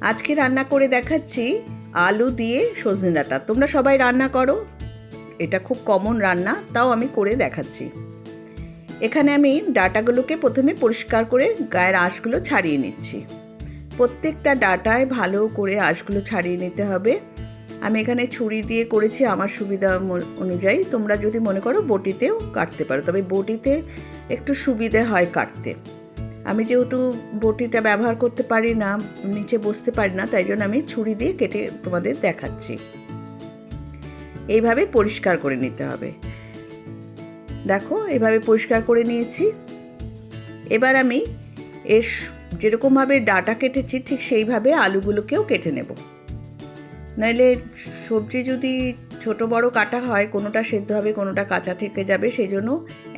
আজকে রান্না করে দেখাচ্ছি আলু দিয়ে সজনে ডাঁটা। তোমরা সবাই রান্না করো, এটা খুব কমন রান্না, তাও আমি করে দেখাচ্ছি। এখানে আমি ডাঁটাগুলোকে প্রথমে পরিষ্কার করে গায়ের আঁশগুলো ছাড়িয়ে নিচ্ছি। প্রত্যেকটা ডাঁটায় ভালো করে আঁশগুলো ছাড়িয়ে নিতে হবে। আমি এখানে ছুরি দিয়ে করেছি আমার সুবিধা অনুযায়ী। তোমরা যদি মনে করো বটিতেও কাটতে পারো, তবে বটিতে একটু সুবিধে হয় কাটতে। আমি যেহেতু বটিটা ব্যবহার করতে পারি না, নিচে বসতে পারি না, তাই জন্য আমি ছুরি দিয়ে কেটে তোমাদের দেখাচ্ছি। এইভাবে পরিষ্কার করে নিতে হবে। দেখো, এইভাবে পরিষ্কার করে নিয়েছি। এবার আমি এর যেরকমভাবে ডাঁটা কেটেছি ঠিক সেইভাবে আলুগুলোকেও কেটে নেব। নইলে সবজি যদি ছোট বড় কাটা হয়, কোনোটা সেদ্ধ হবে কোনোটা কাঁচা থেকে যাবে, সেই জন্য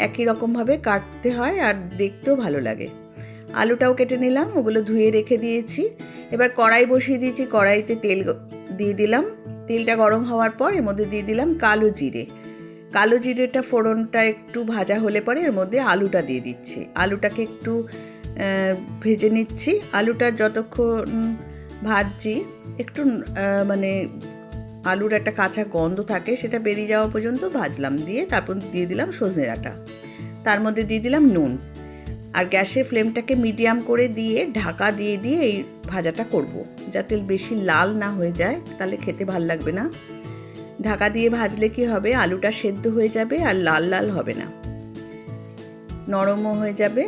একই রকমভাবে কাটতে হয় আর দেখতেও ভালো লাগে। আলুটাও কেটে নিলাম, ওগুলো ধুয়ে রেখে দিয়েছি। এবার কড়াই বসিয়ে দিয়েছি, কড়াইতে তেল দিয়ে দিলাম। তেলটা গরম হওয়ার পর এর মধ্যে দিয়ে দিলাম কালো জিরে। কালো জিরেটা ফোড়নটা একটু ভাজা হলে পরে এর মধ্যে আলুটা দিয়ে দিচ্ছি। আলুটাকে একটু ভেজে নিচ্ছি। আলুটা যতক্ষণ ভাজছি একটু মানে আলুর একটা কাঁচা গন্ধ থাকে, সেটা বেরিয়ে যাওয়া পর্যন্ত ভাজলাম। দিয়ে তারপর দিয়ে দিলাম সজনে ডাঁটা, তার মধ্যে দিয়ে দিলাম নুন। আর গ্যাসের ফ্লেমটাকে মিডিয়াম করে দিয়ে ঢাকা দিয়ে দিয়ে এই ভাজাটা করব, যাতে বেশি লাল না হয়ে যায়, তাহলে খেতে ভাল লাগবে না। ঢাকা দিয়ে ভাজলে কি হবে, আলুটা সেদ্ধ হয়ে যাবে আর লাল লাল হবে না, নরমও হয়ে যাবে।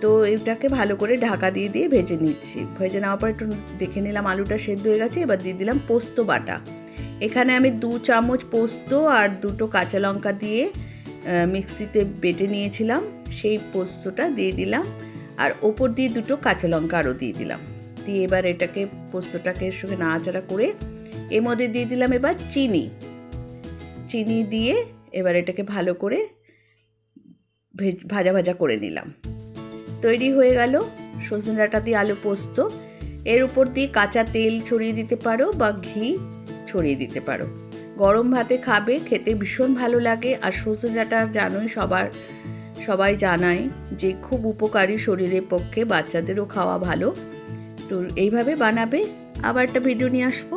তো এটাকে ভালো করে ঢাকা দিয়ে দিয়ে ভেজে নিচ্ছি। ভেজে নেওয়ার পর একটু দেখে নিলাম আলুটা সেদ্ধ হয়ে গেছে। এবার দিয়ে দিলাম পোস্ত বাটা। এখানে আমি 2 চামচ পোস্ত আর 2টো কাঁচা লঙ্কা দিয়ে মিক্সিতে বেটে নিয়েছিলাম, সেই পোস্তটা দিয়ে দিলাম। আর ওপর দিয়ে 2টো কাঁচা লঙ্কা আরও দিয়ে দিলাম। দিয়ে এবার এটাকে পোস্তটাকে এর সঙ্গে নাড়াচাড়া করে এর মধ্যে দিয়ে দিলাম এবার চিনি দিয়ে এবার এটাকে ভালো করে ভাজা ভাজা করে নিলাম। তৈরি হয়ে গেল সজনে ডাঁটা দিয়ে আলু পোস্ত। এর উপর দিয়ে কাঁচা তেল ছড়িয়ে দিতে পারো বা ঘি ছড়িয়ে দিতে পারো। গরম ভাতে খাবে, খেতে ভীষণ ভালো লাগে। আর সজনে ডাঁটা জানোই, সবাই জানায় যে খুব উপকারী শরীরের পক্ষে, বাচ্চাদেরও খাওয়া ভালো। তো এইভাবে বানাবে। আবার একটা ভিডিও নিয়ে আসবো।